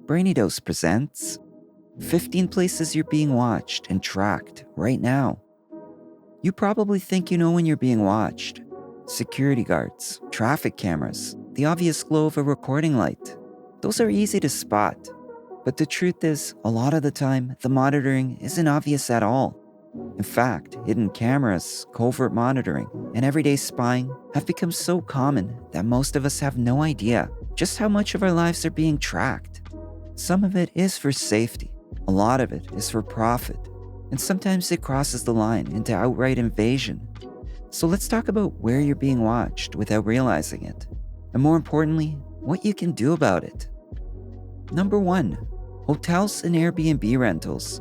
Brainy Dose presents 15 places you're being watched and tracked right now. You probably think you know when you're being watched. Security guards, traffic cameras, the obvious glow of a recording light. Those are easy to spot. But the truth is, a lot of the time, the monitoring isn't obvious at all. In fact, hidden cameras, covert monitoring, and everyday spying have become so common that most of us have no idea just how much of our lives are being tracked. Some of it is for safety, a lot of it is for profit, and sometimes it crosses the line into outright invasion. So let's talk about where you're being watched without realizing it, and more importantly, what you can do about it. Number 1. Hotels and Airbnb rentals.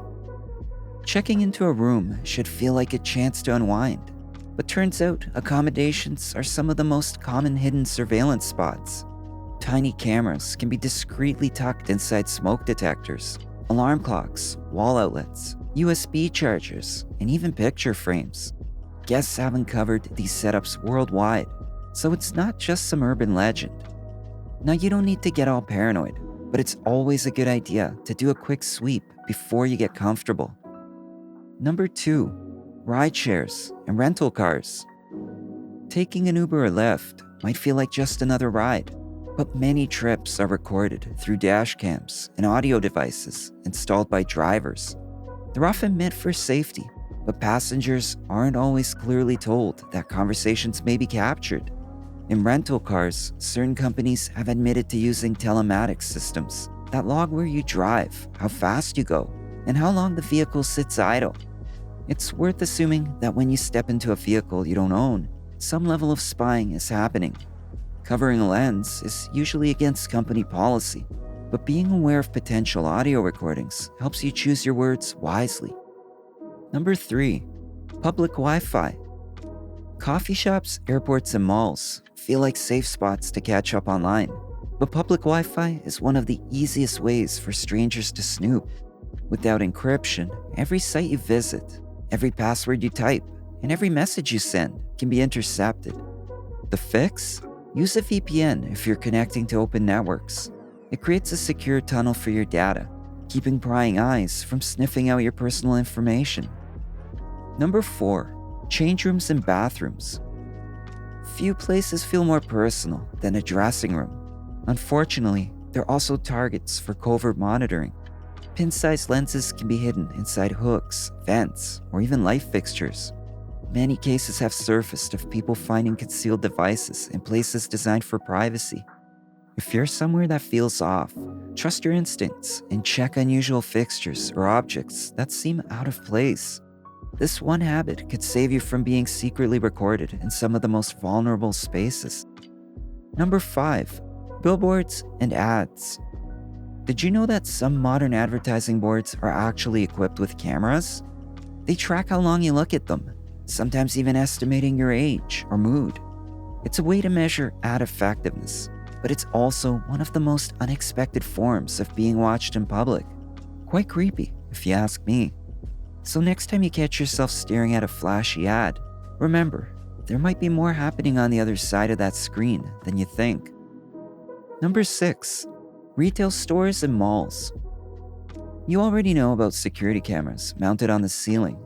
Checking into a room should feel like a chance to unwind, but turns out accommodations are some of the most common hidden surveillance spots. Tiny cameras can be discreetly tucked inside smoke detectors, alarm clocks, wall outlets, USB chargers, and even picture frames. Guests have uncovered these setups worldwide, so it's not just some urban legend. Now, you don't need to get all paranoid, but it's always a good idea to do a quick sweep before you get comfortable. Number 2. Rideshares and rental cars. Taking an Uber or Lyft might feel like just another ride, but many trips are recorded through dash cams and audio devices installed by drivers. They're often meant for safety, but passengers aren't always clearly told that conversations may be captured. In rental cars, certain companies have admitted to using telematics systems that log where you drive, how fast you go, and how long the vehicle sits idle. It's worth assuming that when you step into a vehicle you don't own, some level of spying is happening. Covering a lens is usually against company policy, but being aware of potential audio recordings helps you choose your words wisely. Number 3. Public Wi-Fi. Coffee shops, airports, and malls feel like safe spots to catch up online, but public Wi-Fi is one of the easiest ways for strangers to snoop. Without encryption, every site you visit, every password you type, and every message you send can be intercepted. The fix? Use a VPN if you're connecting to open networks. It creates a secure tunnel for your data, keeping prying eyes from sniffing out your personal information. Number 4. Change rooms and bathrooms. Few places feel more personal than a dressing room. Unfortunately, they're also targets for covert monitoring. Pin-sized lenses can be hidden inside hooks, vents, or even light fixtures. Many cases have surfaced of people finding concealed devices in places designed for privacy. If you're somewhere that feels off, trust your instincts and check unusual fixtures or objects that seem out of place. This one habit could save you from being secretly recorded in some of the most vulnerable spaces. Number 5. Billboards and ads. Did you know that some modern advertising boards are actually equipped with cameras? They track how long you look at them, sometimes even estimating your age or mood. It's a way to measure ad effectiveness, but it's also one of the most unexpected forms of being watched in public. Quite creepy, if you ask me. So next time you catch yourself staring at a flashy ad, remember, there might be more happening on the other side of that screen than you think. Number 6. Retail stores and malls. You already know about security cameras mounted on the ceiling,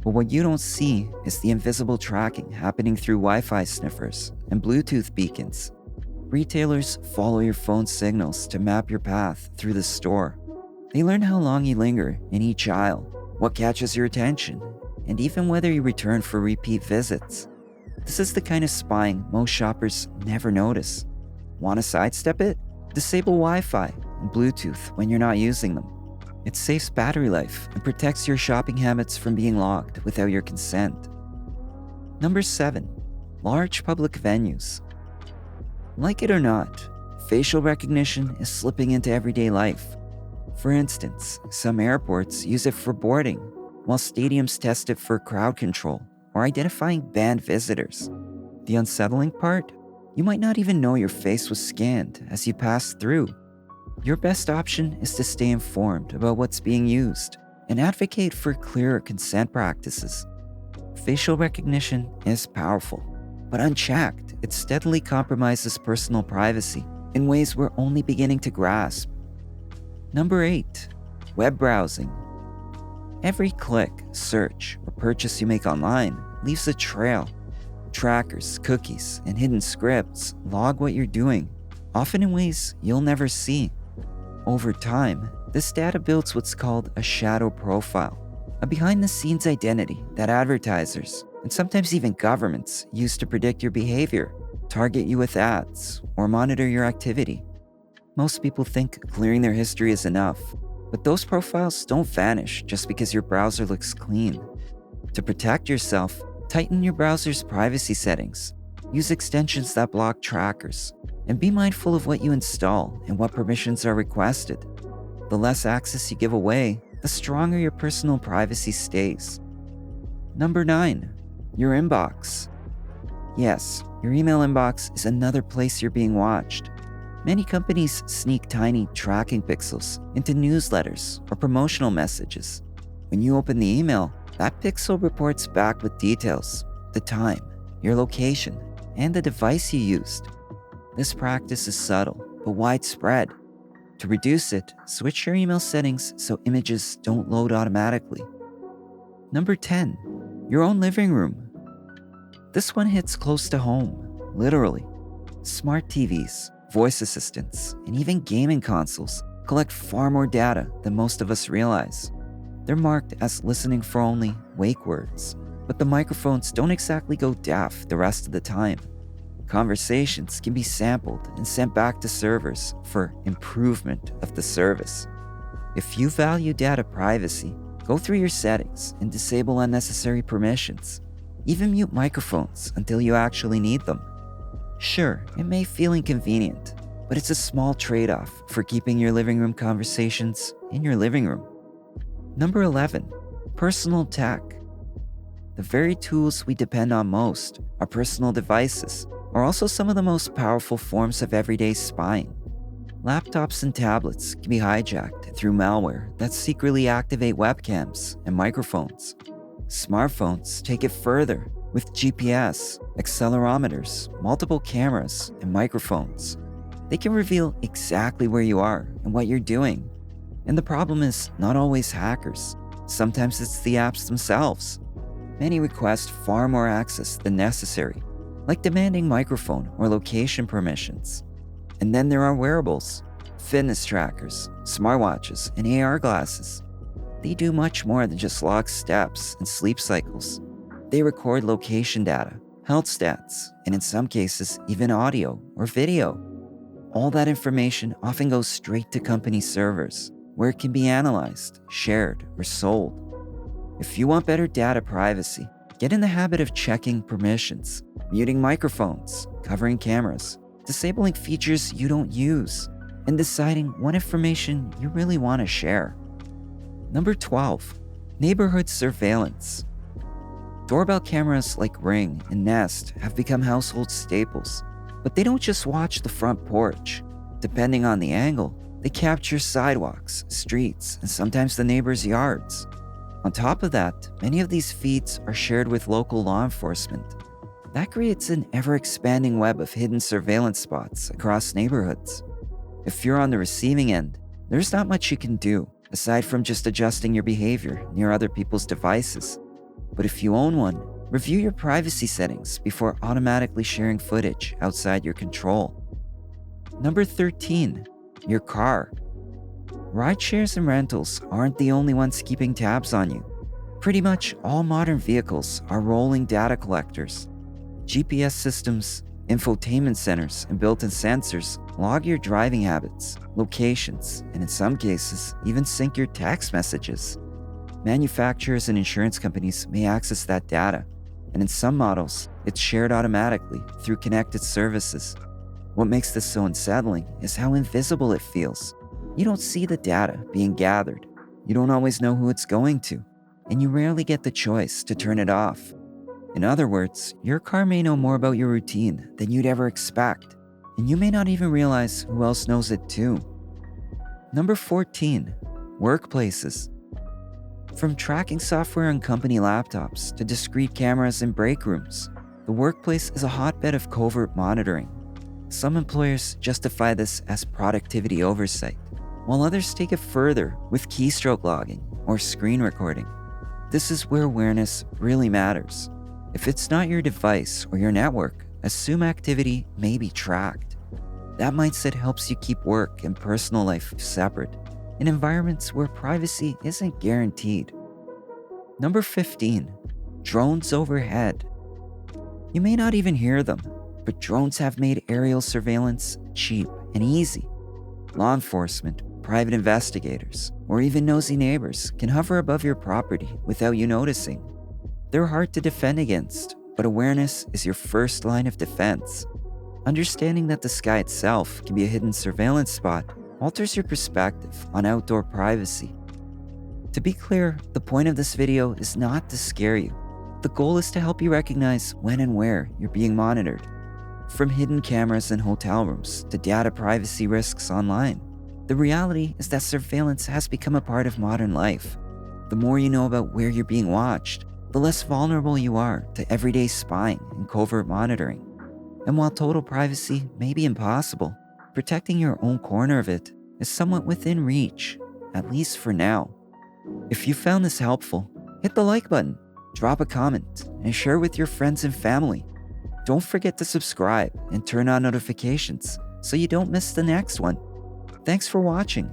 but what you don't see is the invisible tracking happening through Wi-Fi sniffers and Bluetooth beacons. Retailers follow your phone signals to map your path through the store. They learn how long you linger in each aisle, what catches your attention, and even whether you return for repeat visits. This is the kind of spying most shoppers never notice. Want to sidestep it? Disable Wi-Fi and Bluetooth when you're not using them. It saves battery life and protects your shopping habits from being logged without your consent. Number 7. Large public venues. Like it or not, facial recognition is slipping into everyday life. For instance, some airports use it for boarding, while stadiums test it for crowd control or identifying banned visitors. The unsettling part? You might not even know your face was scanned as you passed through. Your best option is to stay informed about what's being used and advocate for clearer consent practices. Facial recognition is powerful, but unchecked, it steadily compromises personal privacy in ways we're only beginning to grasp. Number 8. Web browsing. Every click, search, or purchase you make online leaves a trail. Trackers, cookies, and hidden scripts log what you're doing, often in ways you'll never see. Over time, this data builds what's called a shadow profile, a behind-the-scenes identity that advertisers, and sometimes even governments, use to predict your behavior, target you with ads, or monitor your activity. Most people think clearing their history is enough, but those profiles don't vanish just because your browser looks clean. To protect yourself, tighten your browser's privacy settings, use extensions that block trackers, and be mindful of what you install and what permissions are requested. The less access you give away, the stronger your personal privacy stays. Number 9. Your inbox. Yes, your email inbox is another place you're being watched. Many companies sneak tiny tracking pixels into newsletters or promotional messages. When you open the email, that pixel reports back with details, the time, your location, and the device you used. This practice is subtle but widespread. To reduce it, switch your email settings so images don't load automatically. Number 10. Your own living room. This one hits close to home, literally. Smart TVs, voice assistants, and even gaming consoles collect far more data than most of us realize. They're marked as listening for only wake words, but the microphones don't exactly go deaf the rest of the time. Conversations can be sampled and sent back to servers for improvement of the service. If you value data privacy, go through your settings and disable unnecessary permissions. Even mute microphones until you actually need them. Sure, it may feel inconvenient, but it's a small trade-off for keeping your living room conversations in your living room. Number 11. Personal tech. The very tools we depend on most, our personal devices, are also some of the most powerful forms of everyday spying. Laptops and tablets can be hijacked through malware that secretly activate webcams and microphones. Smartphones take it further with GPS, accelerometers, multiple cameras, and microphones. They can reveal exactly where you are and what you're doing. And the problem is not always hackers. Sometimes it's the apps themselves. Many request far more access than necessary, like demanding microphone or location permissions. And then there are wearables, fitness trackers, smartwatches, and AR glasses. They do much more than just log steps and sleep cycles. They record location data, health stats, and in some cases, even audio or video. All that information often goes straight to company servers, where it can be analyzed, shared, or sold. If you want better data privacy, get in the habit of checking permissions, muting microphones, covering cameras, disabling features you don't use, and deciding what information you really want to share. Number 12. Neighborhood surveillance. Doorbell cameras like Ring and Nest have become household staples, but they don't just watch the front porch. Depending on the angle, they capture sidewalks, streets, and sometimes the neighbors' yards. On top of that, many of these feeds are shared with local law enforcement. That creates an ever-expanding web of hidden surveillance spots across neighborhoods. If you're on the receiving end, there's not much you can do, aside from just adjusting your behavior near other people's devices. But if you own one, review your privacy settings before automatically sharing footage outside your control. Number 13. Your car. Rideshares and rentals aren't the only ones keeping tabs on you. Pretty much all modern vehicles are rolling data collectors. GPS systems, infotainment centers, and built-in sensors log your driving habits, locations, and in some cases, even sync your text messages. Manufacturers and insurance companies may access that data, and in some models, it's shared automatically through connected services. What makes this so unsettling is how invisible it feels. You don't see the data being gathered, you don't always know who it's going to, and you rarely get the choice to turn it off. In other words, your car may know more about your routine than you'd ever expect, and you may not even realize who else knows it too. Number 14. Workplaces. From tracking software on company laptops to discrete cameras in break rooms, the workplace is a hotbed of covert monitoring. Some employers justify this as productivity oversight, while others take it further with keystroke logging or screen recording. This is where awareness really matters. If it's not your device or your network, assume activity may be tracked. That mindset helps you keep work and personal life separate in environments where privacy isn't guaranteed. Number 15, drones overhead. You may not even hear them, but drones have made aerial surveillance cheap and easy. Law enforcement, private investigators, or even nosy neighbors can hover above your property without you noticing. They're hard to defend against, but awareness is your first line of defense. Understanding that the sky itself can be a hidden surveillance spot alters your perspective on outdoor privacy. To be clear, the point of this video is not to scare you. The goal is to help you recognize when and where you're being monitored. From hidden cameras in hotel rooms to data privacy risks online, the reality is that surveillance has become a part of modern life. The more you know about where you're being watched, the less vulnerable you are to everyday spying and covert monitoring. And while total privacy may be impossible, protecting your own corner of it is somewhat within reach, at least for now. If you found this helpful, hit the like button, drop a comment, and share with your friends and family. Don't forget to subscribe and turn on notifications so you don't miss the next one. Thanks for watching.